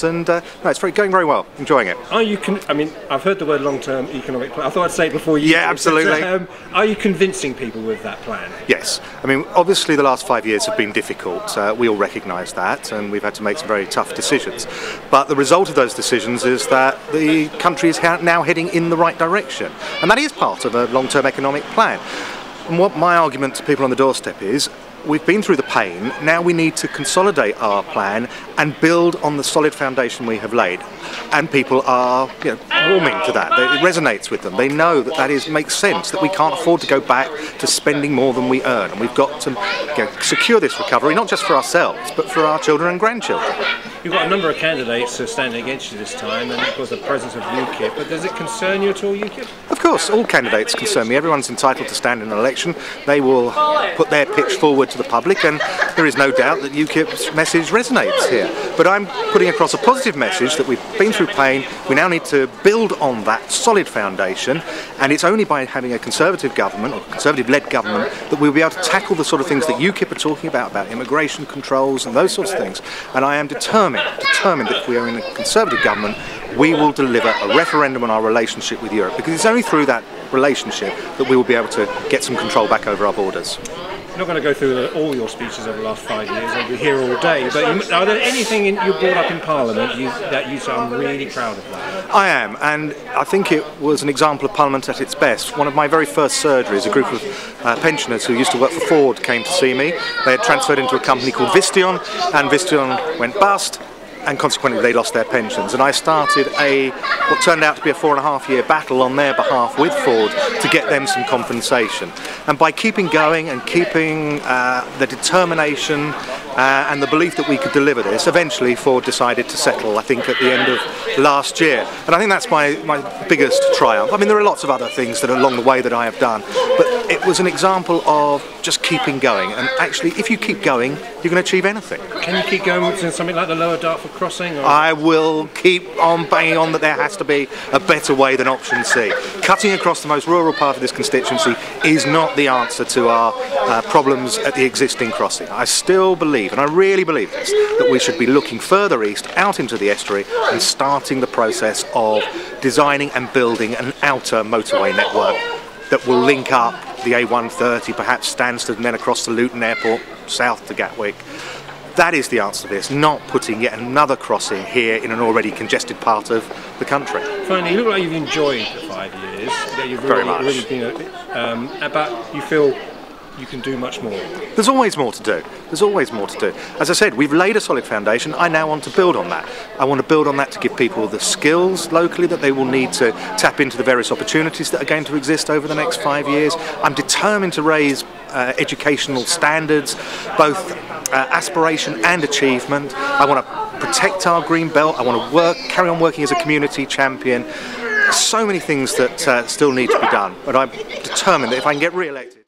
about, and no, it's going very well. Enjoying it. Are you? I mean, I've heard the word long-term economic plan. I thought I'd say it before you. Yeah, absolutely. But, are you convincing people with that plan? Yes. I mean, obviously the last 5 years have been difficult. We all recognise that, and we've had to make some very tough decisions. But the result of those decisions is that the country is now heading in the right direction, and that is part of a long-term economic plan. And what my argument to people on the doorstep is, we've been through the pain, now we need to consolidate our plan and build on the solid foundation we have laid. And people are warming to that. It resonates with them. They know that makes sense, that we can't afford to go back to spending more than we earn. And we've got to secure this recovery, not just for ourselves, but for our children and grandchildren. You've got a number of candidates standing against you this time, and of course the presence of UKIP, but does it concern you at all, UKIP? Of course, all candidates concern me. Everyone's entitled to stand in an election. They will put their pitch forward to the public, and there is no doubt that UKIP's message resonates here. But I'm putting across a positive message that we've been through pain, we now need to build on that solid foundation, and it's only by having a Conservative government, or Conservative-led government, that we'll be able to tackle the sort of things that UKIP are talking about immigration controls and those sorts of things. And I am determined that if we are in a Conservative government, we will deliver a referendum on our relationship with Europe, because it's only through that relationship that we will be able to get some control back over our borders. I'm not going to go through all your speeches over the last 5 years, I'll be here all day, but are there anything you brought up in Parliament that you say, I'm really proud of that? I am, and I think it was an example of Parliament at its best. One of my very first surgeries, a group of pensioners who used to work for Ford came to see me. They had transferred into a company called Vistion, and Vistion went bust, and consequently they lost their pensions. And I started what turned out to be a 4.5-year battle on their behalf with Ford to get them some compensation. And by keeping going and keeping the determination and the belief that we could deliver this, eventually Ford decided to settle, I think, at the end of last year. And I think that's my biggest triumph. I mean, there are lots of other things that are along the way that I have done, but it was an example of just keeping going. And actually, if you keep going, you can achieve anything. Can you keep going with something like the Lower Dartford crossing? Or? I will keep on banging on that there has to be a better way than option C. Cutting across the most rural part of this constituency is not the answer to our problems at the existing crossing. I still believe, and I really believe this, that we should be looking further east, out into the estuary, and starting the process of designing and building an outer motorway network that will link up the A130, perhaps Stansted, and then across to Luton Airport, south to Gatwick. That is the answer to this, not putting yet another crossing here in an already congested part of the country. Finally, you look like you've enjoyed the 5 years. That you've very much. Really been, but you feel you can do much more. There's always more to do. There's always more to do. As I said, we've laid a solid foundation. I now want to build on that. I want to build on that to give people the skills locally that they will need to tap into the various opportunities that are going to exist over the next 5 years. I'm determined to raise educational standards, both aspiration and achievement. I want to protect our green belt. I want to carry on working as a community champion. So many things that still need to be done, but I'm determined that if I can get re-elected